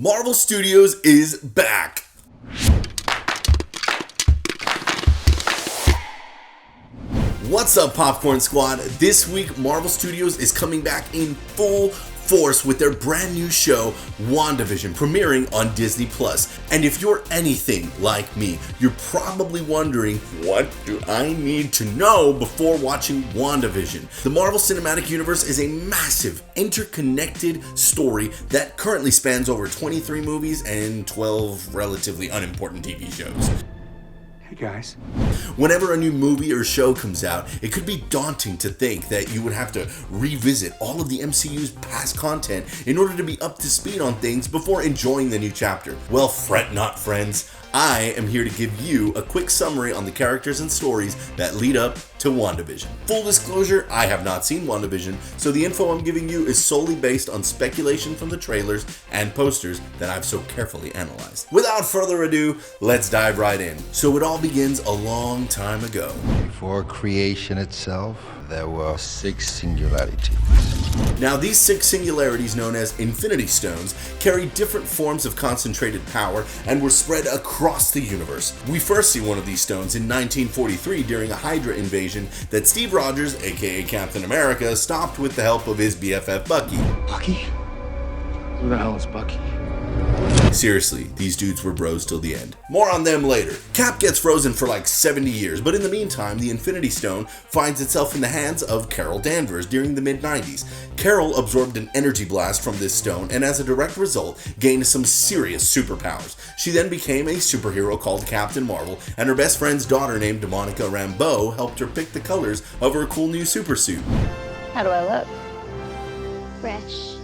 Marvel Studios is back! What's up, Popcorn Squad? This week, Marvel Studios is coming back in full force with their brand new show, Wandavision, premiering on Disney+. And if you're anything like me, you're probably wondering, what do I need to know before watching Wandavision? The Marvel Cinematic Universe is a massive, interconnected story that currently spans over 23 movies and 12 relatively unimportant TV shows. Hey guys. Whenever a new movie or show comes out, it could be daunting to think that you would have to revisit all of the MCU's past content in order to be up to speed on things before enjoying the new chapter. Well, fret not, friends. I am here to give you a quick summary on the characters and stories that lead up to WandaVision. Full disclosure, I have not seen WandaVision, so the info I'm giving you is solely based on speculation from the trailers and posters that I've so carefully analyzed. Without further ado, let's dive right in. So it all begins a long time ago. Before creation itself, there were 6 singularities. Now, these 6 singularities, known as Infinity Stones, carry different forms of concentrated power and were spread across the universe. We first see one of these stones in 1943 during a Hydra invasion that Steve Rogers, aka Captain America, stopped with the help of his BFF Bucky. Bucky? Who the hell is Bucky? Seriously, these dudes were bros till the end. More on them later. Cap gets frozen for like 70 years, but in the meantime, the Infinity Stone finds itself in the hands of Carol Danvers during the mid-90s. Carol absorbed an energy blast from this stone and as a direct result, gained some serious superpowers. She then became a superhero called Captain Marvel, and her best friend's daughter named Monica Rambeau helped her pick the colors of her cool new supersuit. How do I look? Fresh.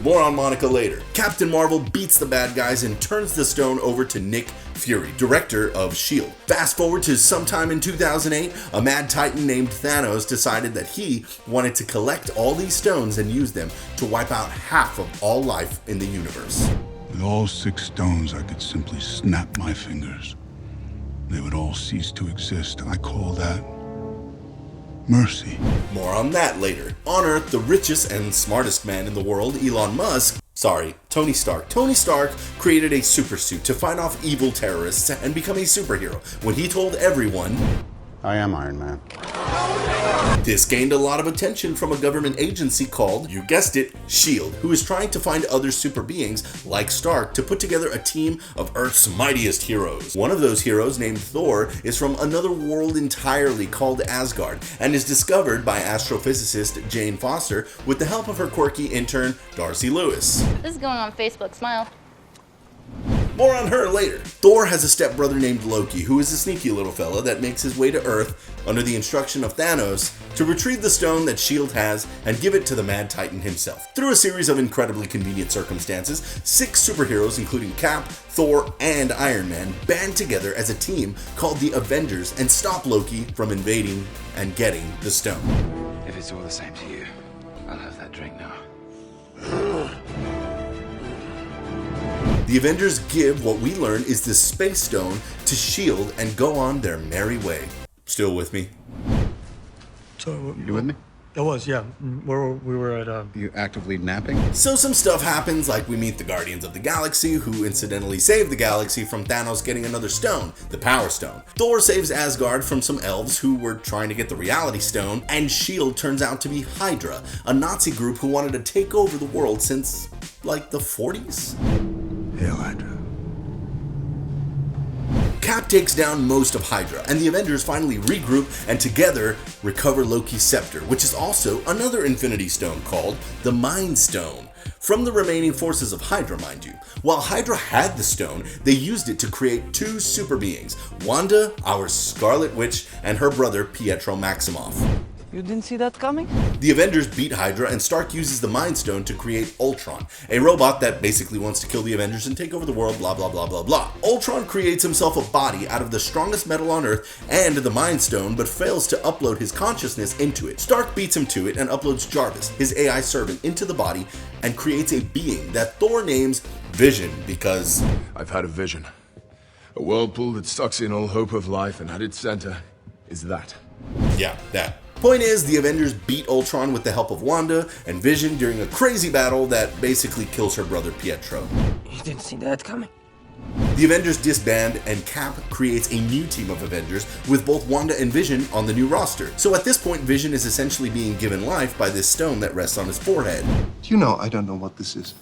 More on Monica later. Captain Marvel beats the bad guys and turns the stone over to Nick Fury, director of S.H.I.E.L.D. Fast forward to sometime in 2008, a mad titan named Thanos decided that he wanted to collect all these stones and use them to wipe out half of all life in the universe. With all 6 stones, I could simply snap my fingers. They would all cease to exist. I call that mercy. More on that later. On Earth, the richest and smartest man in the world, Tony Stark. Tony Stark created a supersuit to fight off evil terrorists and become a superhero when he told everyone, I am Iron Man. This gained a lot of attention from a government agency called, you guessed it, S.H.I.E.L.D., who is trying to find other super beings like Stark to put together a team of Earth's mightiest heroes. One of those heroes, named Thor, is from another world entirely called Asgard and is discovered by astrophysicist Jane Foster with the help of her quirky intern, Darcy Lewis. This is going on Facebook. Smile. More on her later. Thor has a stepbrother named Loki, who is a sneaky little fella that makes his way to Earth under the instruction of Thanos to retrieve the stone that S.H.I.E.L.D. has and give it to the Mad Titan himself. Through a series of incredibly convenient circumstances, 6 superheroes, including Cap, Thor, and Iron Man, band together as a team called the Avengers and stop Loki from invading and getting the stone. If it's all the same to you, I'll have that drink now. The Avengers give what we learn is the Space Stone to S.H.I.E.L.D. and go on their merry way. Still with me? So You with me? it was, yeah. We were at You actively napping? So some stuff happens, like we meet the Guardians of the Galaxy, who incidentally saved the galaxy from Thanos getting another stone, the Power Stone. Thor saves Asgard from some elves who were trying to get the Reality Stone, and S.H.I.E.L.D. turns out to be Hydra, a Nazi group who wanted to take over the world since, like, the 40s? Hail Hydra. Cap takes down most of Hydra, and the Avengers finally regroup and together recover Loki's scepter, which is also another Infinity Stone called the Mind Stone. From the remaining forces of Hydra, mind you. While Hydra had the stone, they used it to create 2 super beings, Wanda, our Scarlet Witch, and her brother Pietro Maximoff. You didn't see that coming? The Avengers beat Hydra, and Stark uses the Mind Stone to create Ultron, a robot that basically wants to kill the Avengers and take over the world, blah blah blah blah blah. Ultron creates himself a body out of the strongest metal on Earth and the Mind Stone, but fails to upload his consciousness into it. Stark beats him to it and uploads Jarvis, his AI servant, into the body and creates a being that Thor names Vision because I've had a vision. A whirlpool that sucks in all hope of life, and at its center is that. Yeah, that. Point is, the Avengers beat Ultron with the help of Wanda and Vision during a crazy battle that basically kills her brother Pietro. You didn't see that coming. The Avengers disband, and Cap creates a new team of Avengers with both Wanda and Vision on the new roster. So at this point, Vision is essentially being given life by this stone that rests on his forehead. Do you know, I don't know what this is.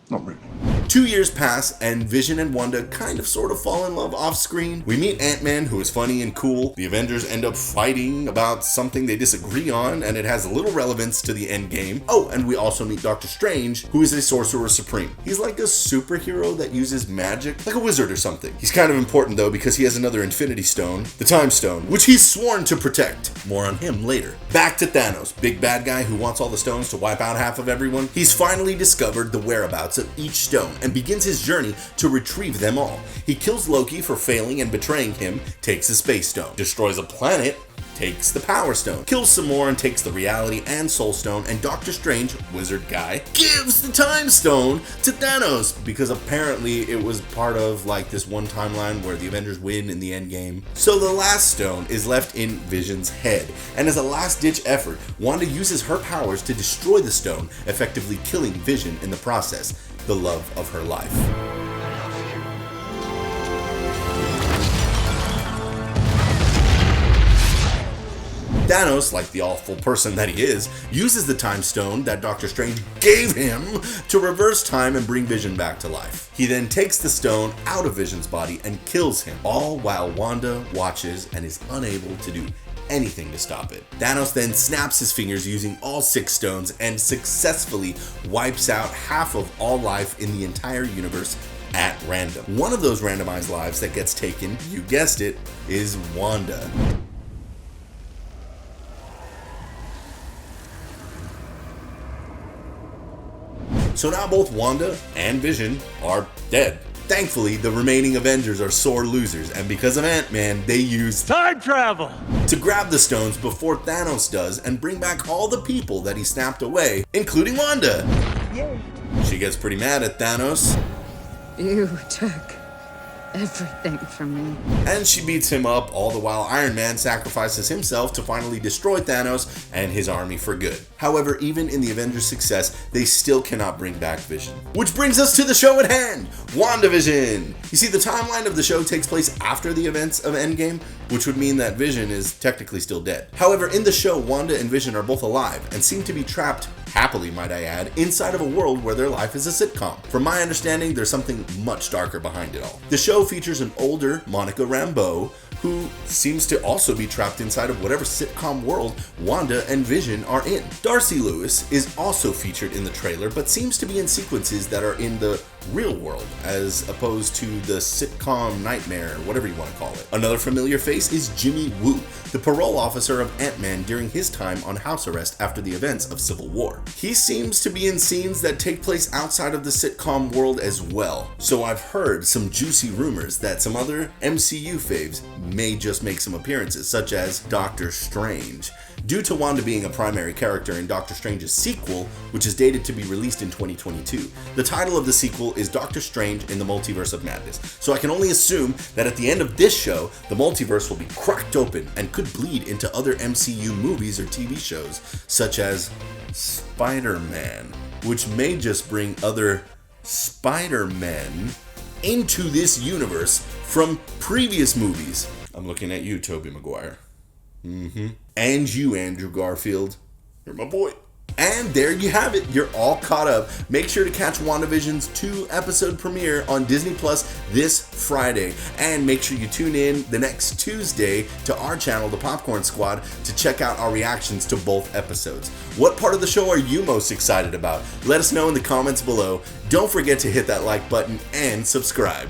Not really. 2 years pass, and Vision and Wanda kind of sort of fall in love off screen. We meet Ant-Man, who is funny and cool. The Avengers end up fighting about something they disagree on, and it has little relevance to the end game. Oh, and we also meet Doctor Strange, who is a sorcerer supreme. He's like a superhero that uses magic, like a wizard or something. He's kind of important though, because he has another Infinity Stone, the Time Stone, which he's sworn to protect. More on him later. Back to Thanos, big bad guy who wants all the stones to wipe out half of everyone. He's finally discovered the whereabouts of each stone and begins his journey to retrieve them all. He kills Loki for failing and betraying him, takes a space stone, destroys a planet, takes the Power Stone, kills some more and takes the Reality and Soul Stone, and Doctor Strange, wizard guy, gives the Time Stone to Thanos because apparently it was part of like this one timeline where the Avengers win in the end game. So the last stone is left in Vision's head, and as a last-ditch effort, Wanda uses her powers to destroy the stone, effectively killing Vision in the process, the love of her life. Thanos, like the awful person that he is, uses the Time Stone that Doctor Strange gave him to reverse time and bring Vision back to life. He then takes the stone out of Vision's body and kills him, all while Wanda watches and is unable to do anything to stop it. Thanos then snaps his fingers using all 6 stones and successfully wipes out half of all life in the entire universe at random. One of those randomized lives that gets taken, you guessed it, is Wanda. So now both Wanda and Vision are dead. Thankfully, the remaining Avengers are sore losers, and because of Ant-Man, they use Time travel to grab the stones before Thanos does and bring back all the people that he snapped away, including Wanda. Yay. She gets pretty mad at Thanos. You took everything from me. And she beats him up, all the while Iron Man sacrifices himself to finally destroy Thanos and his army for good. However, even in the Avengers' success, they still cannot bring back Vision. Which brings us to the show at hand, Wandavision! You see, the timeline of the show takes place after the events of Endgame, which would mean that Vision is technically still dead. However, in the show, Wanda and Vision are both alive and seem to be trapped, happily might I add, inside of a world where their life is a sitcom. From my understanding, there's something much darker behind it all. The show features an older Monica Rambeau, who seems to also be trapped inside of whatever sitcom world Wanda and Vision are in. Darcy Lewis is also featured in the trailer, but seems to be in sequences that are in the real world, as opposed to the sitcom nightmare, whatever you want to call it. Another familiar face is Jimmy Woo, the parole officer of Ant-Man during his time on house arrest after the events of Civil War. He seems to be in scenes that take place outside of the sitcom world as well, so I've heard some juicy rumors that some other MCU faves may just make some appearances, such as Doctor Strange. Due to Wanda being a primary character in Doctor Strange's sequel, which is dated to be released in 2022, the title of the sequel is Doctor Strange in the Multiverse of Madness. So I can only assume that at the end of this show, the multiverse will be cracked open and could bleed into other MCU movies or TV shows, such as Spider-Man, which may just bring other Spider-Men into this universe from previous movies. I'm looking at you, Tobey Maguire. And you, Andrew Garfield. You're my boy. And there you have it. You're all caught up. Make sure to catch WandaVision's 2-episode premiere on Disney Plus this Friday. And make sure you tune in the next Tuesday to our channel, The Popcorn Squad, to check out our reactions to both episodes. What part of the show are you most excited about? Let us know in the comments below. Don't forget to hit that like button and subscribe.